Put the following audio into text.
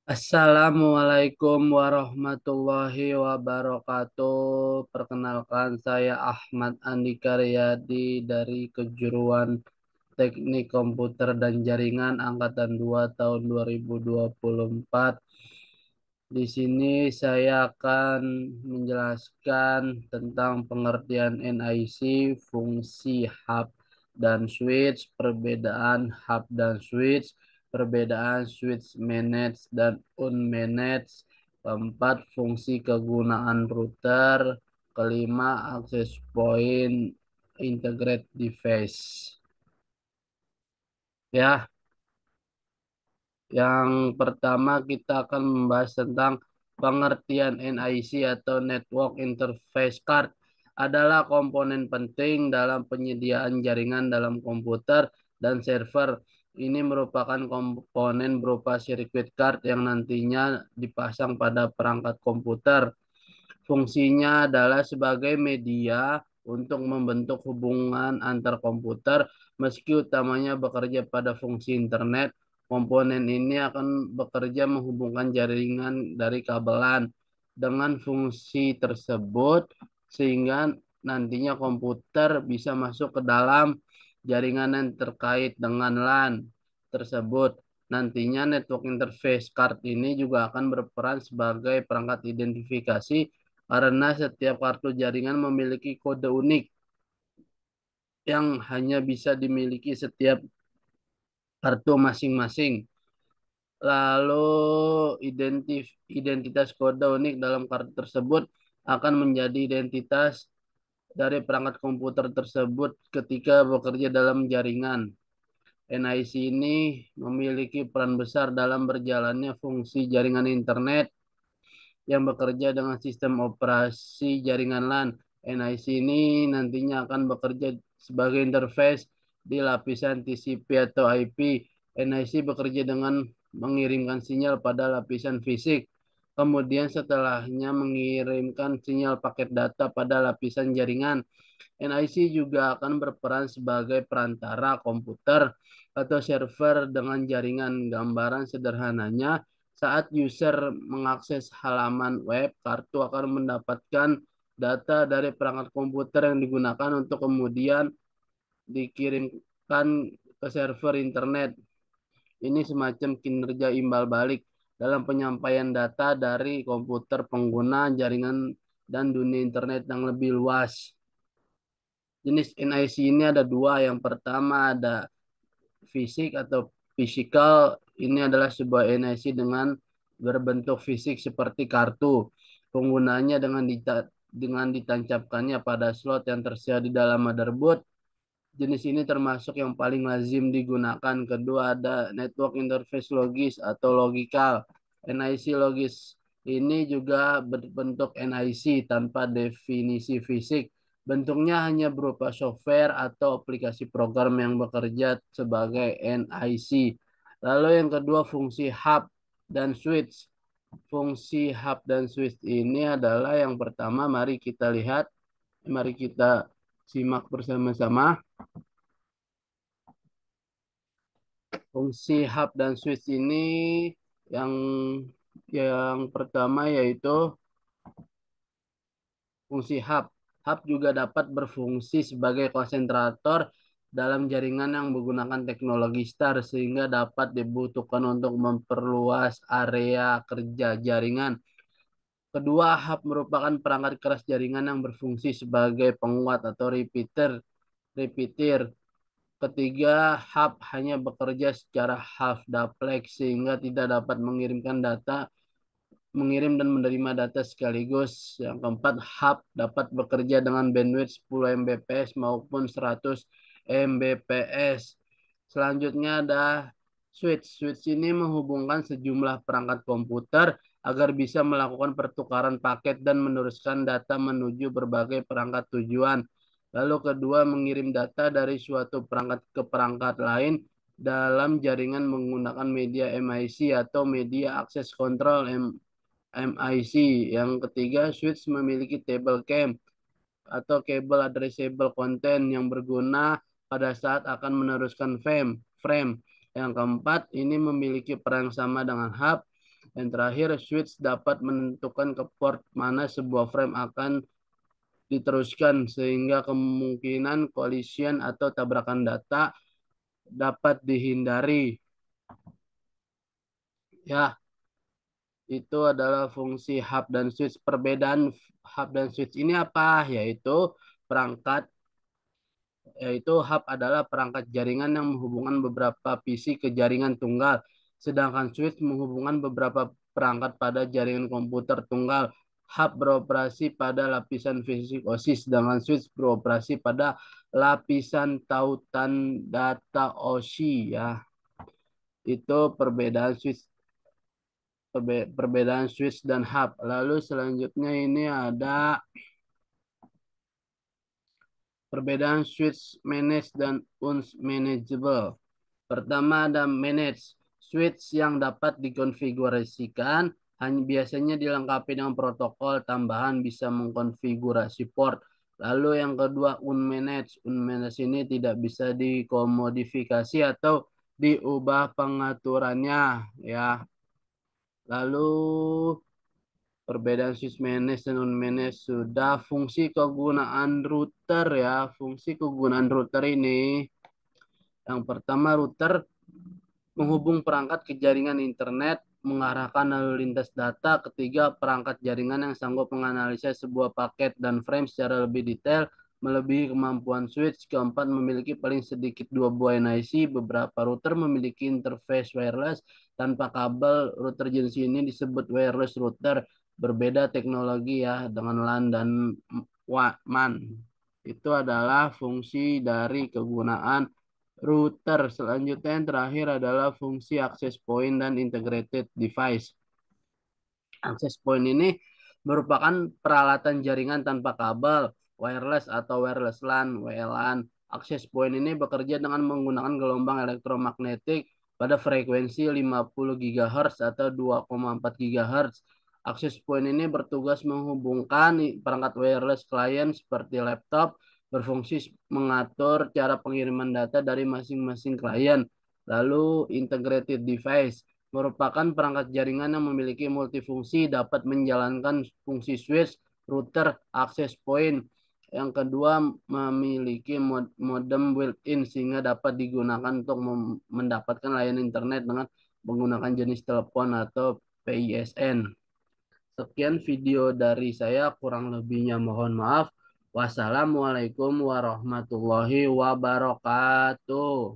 Assalamualaikum warahmatullahi wabarakatuh. Perkenalkan saya Ahmad Andika Riyadi dari kejuruan Teknik Komputer dan Jaringan Angkatan 2 tahun 2024. Di sini saya akan menjelaskan tentang pengertian NIC, fungsi hub dan switch, perbedaan hub dan switch, perbedaan switch managed dan unmanaged, keempat, fungsi kegunaan router, kelima, access point, integrate device. Ya, yang pertama kita akan membahas tentang pengertian NIC atau Network Interface Card adalah komponen penting dalam penyediaan jaringan dalam komputer dan server. Ini merupakan komponen berupa sirkuit card yang nantinya dipasang pada perangkat komputer. Fungsinya adalah sebagai media untuk membentuk hubungan antar komputer, meski utamanya bekerja pada fungsi internet. Komponen ini akan bekerja menghubungkan jaringan dari kabelan dengan fungsi tersebut, sehingga nantinya komputer bisa masuk ke dalam jaringan yang terkait dengan LAN tersebut. Nantinya network interface card ini juga akan berperan sebagai perangkat identifikasi karena setiap kartu jaringan memiliki kode unik yang hanya bisa dimiliki setiap kartu masing-masing. Lalu identitas kode unik dalam kartu tersebut akan menjadi identitas dari perangkat komputer tersebut ketika bekerja dalam jaringan. NIC ini memiliki peran besar dalam berjalannya fungsi jaringan internet yang bekerja dengan sistem operasi jaringan LAN. NIC ini nantinya akan bekerja sebagai interface di lapisan TCP atau IP. NIC bekerja dengan mengirimkan sinyal pada lapisan fisik. Kemudian setelahnya mengirimkan sinyal paket data pada lapisan jaringan. NIC juga akan berperan sebagai perantara komputer atau server dengan jaringan. Gambaran sederhananya, saat user mengakses halaman web, kartu akan mendapatkan data dari perangkat komputer yang digunakan untuk kemudian dikirimkan ke server internet. Ini semacam kinerja imbal balik dalam penyampaian data dari komputer pengguna jaringan dan dunia internet yang lebih luas. Jenis NIC ini ada dua. Yang pertama ada fisik atau physical. Ini adalah sebuah NIC dengan berbentuk fisik seperti kartu. Penggunanya dengan ditancapkannya pada slot yang tersedia di dalam motherboard. Jenis ini termasuk yang paling lazim digunakan. Kedua ada network interface logis atau logical. NIC logis ini juga berbentuk NIC tanpa definisi fisik. Bentuknya hanya berupa software atau aplikasi program yang bekerja sebagai NIC. Lalu yang kedua fungsi hub dan switch. Fungsi hub dan switch ini adalah yang pertama, mari kita simak bersama-sama. Fungsi hub dan switch ini yang yang pertama yaitu fungsi hub. Hub juga dapat berfungsi sebagai konsentrator dalam jaringan yang menggunakan teknologi star sehingga dapat dibutuhkan untuk memperluas area kerja jaringan. Kedua, hub merupakan perangkat keras jaringan yang berfungsi sebagai penguat atau repeater. Ketiga, hub hanya bekerja secara half duplex sehingga tidak dapat mengirim dan menerima data sekaligus. Yang keempat, hub dapat bekerja dengan bandwidth 10 Mbps maupun 100 Mbps. Selanjutnya ada switch. Switch ini menghubungkan sejumlah perangkat komputer agar bisa melakukan pertukaran paket dan meneruskan data menuju berbagai perangkat tujuan. Lalu kedua, mengirim data dari suatu perangkat ke perangkat lain dalam jaringan menggunakan media MIC atau media access control MIC. Yang ketiga, switch memiliki table cam atau cable addressable content yang berguna pada saat akan meneruskan frame. Yang keempat, ini memiliki peran yang sama dengan hub. Yang terakhir, switch dapat menentukan ke port mana sebuah frame akan diteruskan sehingga kemungkinan collision atau tabrakan data dapat dihindari. Ya, itu adalah fungsi hub dan switch. Perbedaan hub dan switch ini apa? Perangkat Yaitu hub adalah perangkat jaringan yang menghubungkan beberapa PC ke jaringan tunggal, sedangkan switch menghubungkan beberapa perangkat pada jaringan komputer tunggal. Hub beroperasi pada lapisan fisik OSI, sedangkan switch beroperasi pada lapisan tautan data OSI ya. Itu perbedaan switch dan hub. Lalu selanjutnya ini ada perbedaan switch managed dan unmanageable. Pertama ada manage. Switch yang dapat dikonfigurasikan hanya biasanya dilengkapi dengan protokol tambahan bisa mengkonfigurasi port. Lalu yang kedua unmanaged. Unmanaged ini tidak bisa dikomodifikasi atau diubah pengaturannya ya. Lalu perbedaan switch managed dan unmanaged sudah fungsi kegunaan router ya. Fungsi kegunaan router ini yang pertama router menghubung perangkat ke jaringan internet, mengarahkan lalu lintas data. Ketiga, perangkat jaringan yang sanggup menganalisa sebuah paket dan frame secara lebih detail, melebihi kemampuan switch. Keempat, memiliki paling sedikit dua buah NIC. Beberapa router memiliki interface wireless tanpa kabel. Router jenis ini disebut wireless router. Berbeda teknologi ya dengan LAN dan WAN. Itu adalah fungsi dari kegunaan router. Selanjutnya yang terakhir adalah fungsi access point dan integrated device. Access point ini merupakan peralatan jaringan tanpa kabel, wireless atau wireless LAN, WLAN. Access point ini bekerja dengan menggunakan gelombang elektromagnetik pada frekuensi 50 GHz atau 2,4 GHz. Access point ini bertugas menghubungkan perangkat wireless klien seperti laptop, berfungsi mengatur cara pengiriman data dari masing-masing klien. Lalu integrated device merupakan perangkat jaringan yang memiliki multifungsi, dapat menjalankan fungsi switch, router, access point. Yang kedua, memiliki modem built-in sehingga dapat digunakan untuk mendapatkan layanan internet dengan menggunakan jenis telepon atau PISN. Sekian video dari saya, kurang lebihnya mohon maaf. Wassalamualaikum warahmatullahi wabarakatuh.